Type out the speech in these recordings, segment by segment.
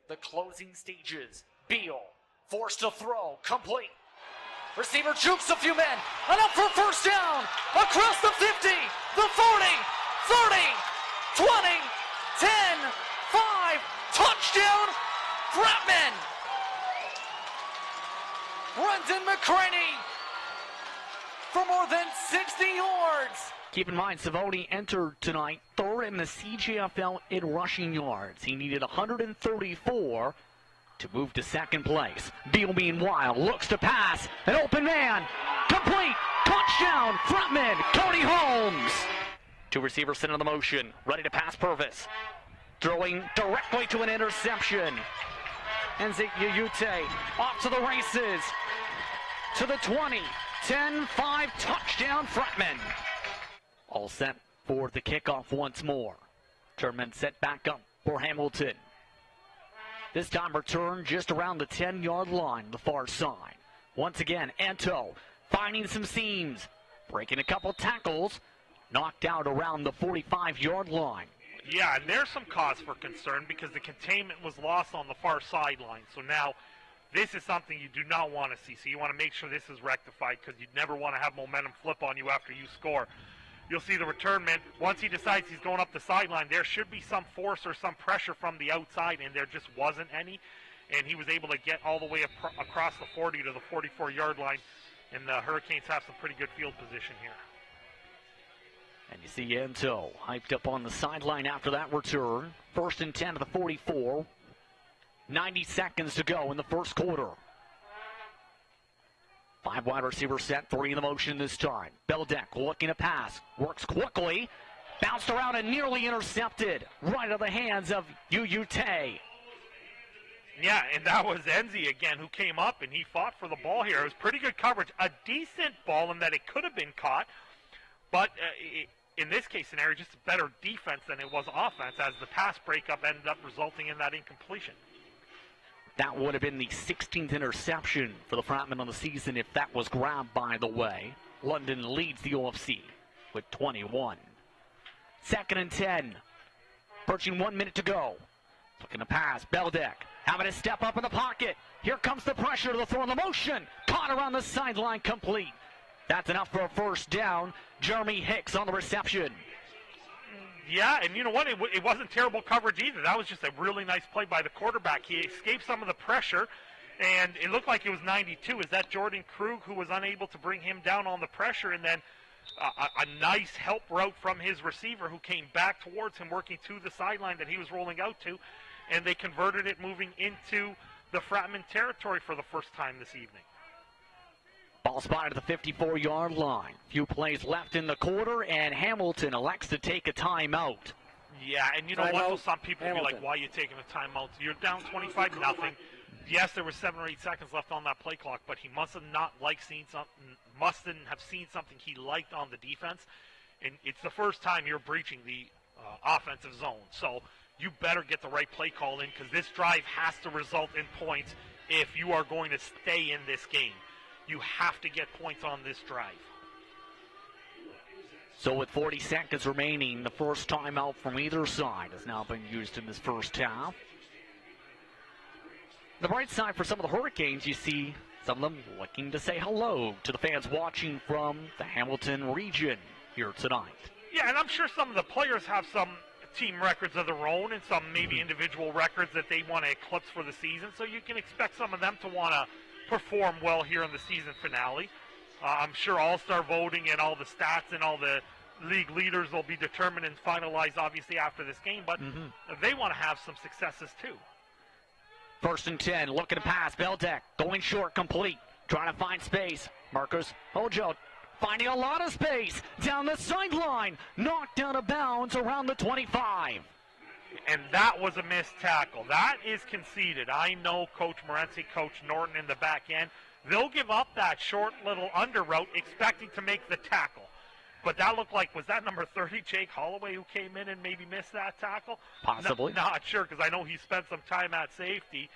the closing stages. Beal forced to throw, complete. Receiver jukes a few men, enough for first down, across the 50, the 40, 30, 20, 10, 5, touchdown, Fratmen! Brendan McCraney for more than 60 yards. Keep in mind, Savoni entered tonight third in the CJFL in rushing yards. He needed 134 to move to second place. Beal, meanwhile, looks to pass. An open man. Complete. Touchdown. Fratmen. Cody Holmes. Two receivers sitting on the motion. Ready to pass Purvis. Throwing directly to an interception. Enzik Yuyute off to the races. To the 20. 10-5 touchdown Fratmen. All set for the kickoff once more. Tournament set back up for Hamilton. This time return just around the 10-yard line, the far side. Once again, Anto finding some seams, breaking a couple tackles, knocked out around the 45-yard line. Yeah, and there's some cause for concern because the containment was lost on the far sideline. So now this is something you do not want to see. So you want to make sure this is rectified because you never want to have momentum flip on you after you score. You'll see the return man, once he decides he's going up the sideline, there should be some force or some pressure from the outside, and there just wasn't any. And he was able to get all the way across the 40 to the 44-yard line, and the Hurricanes have some pretty good field position here. And you see Ento hyped up on the sideline after that return. 1st and 10 to the 44. 90 seconds to go in the first quarter. 5 wide receiver set, 3 in the motion this time. Beldeck looking to pass, works quickly, bounced around and nearly intercepted. Right out of the hands of Yuyute. Yeah, and that was Enzi again who came up and he fought for the ball here. It was pretty good coverage. A decent ball in that it could have been caught, but in this case scenario, just a better defense than it was offense as the pass breakup ended up resulting in that incompletion. That would have been the 16th interception for the Fratmen on the season if that was grabbed, by the way. London leads the OFC with 21. 2nd and 10. Approaching 1 minute to go. Looking to pass. Beldeck having to step up in the pocket. Here comes the pressure to the throw in the motion. Caught around the sideline, complete. That's enough for a first down. Jeremy Hicks on the reception. Yeah, and you know what? It wasn't terrible coverage either. That was just a really nice play by the quarterback. He escaped some of the pressure, and it looked like it was 92. Is that Jordan Krug who was unable to bring him down on the pressure? And then a nice help route from his receiver who came back towards him, working to the sideline that he was rolling out to, and they converted it moving into the Fratmen territory for the first time this evening. Ball spotted at the 54-yard line. Few plays left in the quarter, and Hamilton elects to take a timeout. Yeah, and you know what? So some people will be like, why are you taking a timeout? You're down 25-0. Yes, there was 7 or 8 seconds left on that play clock, but he must have seen something he liked on the defense. And it's the first time you're breaching the offensive zone. So you better get the right play call in because this drive has to result in points if you are going to stay in this game. You have to get points on this drive. So with 40 seconds remaining, the first timeout from either side has now been used in this first half. The bright side for some of the Hurricanes, you see some of them looking to say hello to the fans watching from the Hamilton region here tonight. Yeah, and I'm sure some of the players have some team records of their own and some maybe individual records that they want to eclipse for the season. So you can expect some of them to want to perform well here in the season finale. I'm sure all-star voting and all the stats and all the league leaders will be determined and finalized obviously after this game, but they want to have some successes too. 1st and 10, looking to pass. Beldeck going short, complete. Trying to find space. Marcus Hojo finding a lot of space down the sideline. Knocked out of bounds around the 25. And that was a missed tackle. That is conceded. I know Coach Morency, Coach Norton in the back end. They'll give up that short little under route expecting to make the tackle. But that looked like, was that number 30, Jake Holloway, who came in and maybe missed that tackle? Possibly. Not sure, because I know he spent some time at safety.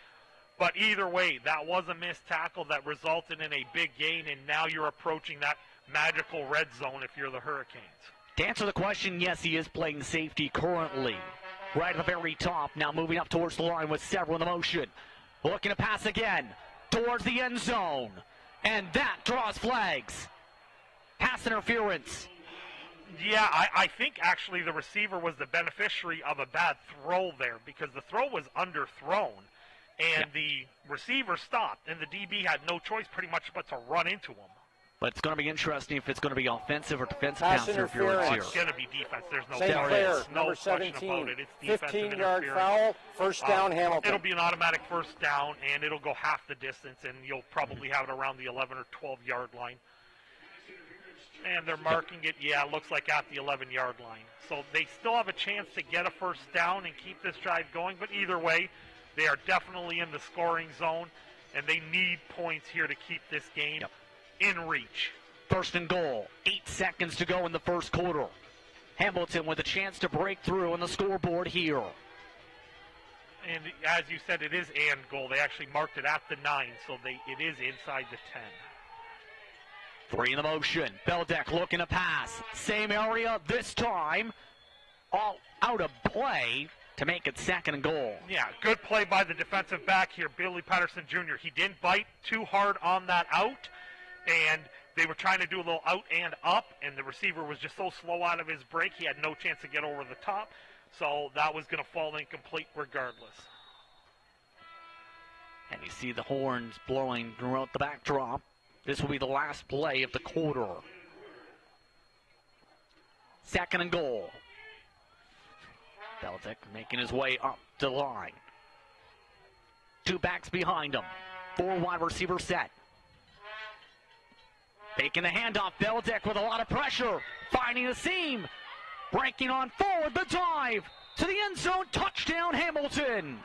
But either way, that was a missed tackle that resulted in a big gain, and now you're approaching that magical red zone if you're the Hurricanes. To answer the question, yes, he is playing safety currently. right at the very top. Now moving up towards the line with several in the motion. Looking to pass again towards the end zone. And that draws flags. Pass interference. Yeah, I think actually the receiver was the beneficiary of a bad throw there because the throw was underthrown. And the receiver stopped, and the DB had no choice pretty much but to run into him. But it's going to be interesting if it's going to be offensive or defensive pass interference here. It's going to be defense. There's no St. Clair, no number 17, about it. It's defensive 15-yard foul, first down Hamilton. It'll be an automatic first down, and it'll go half the distance, and you'll probably have it around the 11 or 12-yard line. And they're marking it, looks like at the 11-yard line. So they still have a chance to get a first down and keep this drive going, but either way, they are definitely in the scoring zone, and they need points here to keep this game in reach. First and goal, 8 seconds to go in the first quarter. Hamilton with a chance to break through on the scoreboard here. And as you said, it is and goal. They actually marked it at the 9, so it is inside the 10. 3 in the motion. Beldeck looking to pass. Same area this time. All out of play to make it second and goal. Yeah, good play by the defensive back here, Billy Patterson Jr. He didn't bite too hard on that out, and they were trying to do a little out and up, and the receiver was just so slow out of his break, he had no chance to get over the top, so that was going to fall incomplete regardless. And you see the horns blowing throughout the backdrop. This will be the last play of the quarter. Second and goal. Beldick making his way up the line. 2 backs behind him. 4 wide receiver set. Taking the handoff. Beldick with a lot of pressure. Finding a seam. Breaking on forward. The dive to the end zone. Touchdown Hamilton.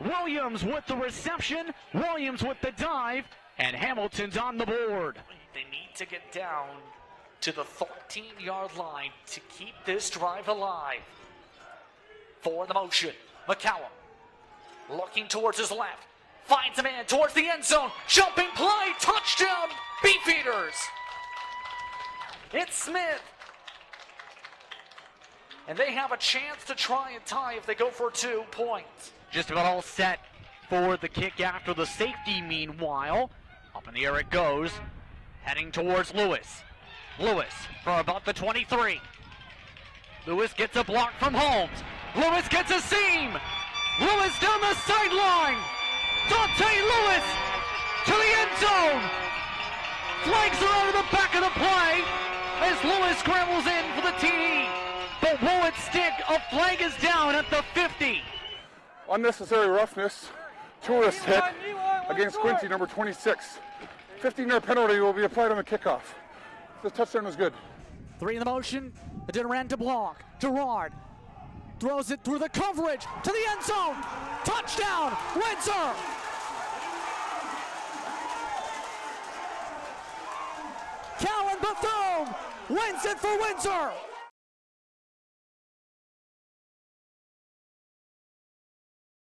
Williams with the reception. Williams with the dive. And Hamilton's on the board. They need to get down to the 13-yard line to keep this drive alive. 4 in the motion. McCallum looking towards his left. Finds a man towards the end zone. Jumping play. Touchdown. Beefeaters. It's Smith. And they have a chance to try and tie if they go for 2 points. Just about all set for the kick after the safety meanwhile. Up in the air it goes. Heading towards Lewis. Lewis for about the 23. Lewis gets a block from Holmes. Lewis gets a seam. Lewis down the sideline. Dante Lewis to the end zone. Flags are out of the back of the play as Lewis scrambles in for the TD. But will it stick? A flag is down at the 50. Unnecessary roughness, tourist hit against Quincy, number 26. 15-yard penalty will be applied on the kickoff. The touchdown was good. 3 in the motion. Durant to block. Gerard throws it through the coverage to the end zone. Touchdown, Windsor. Callan Bethune wins it for Windsor.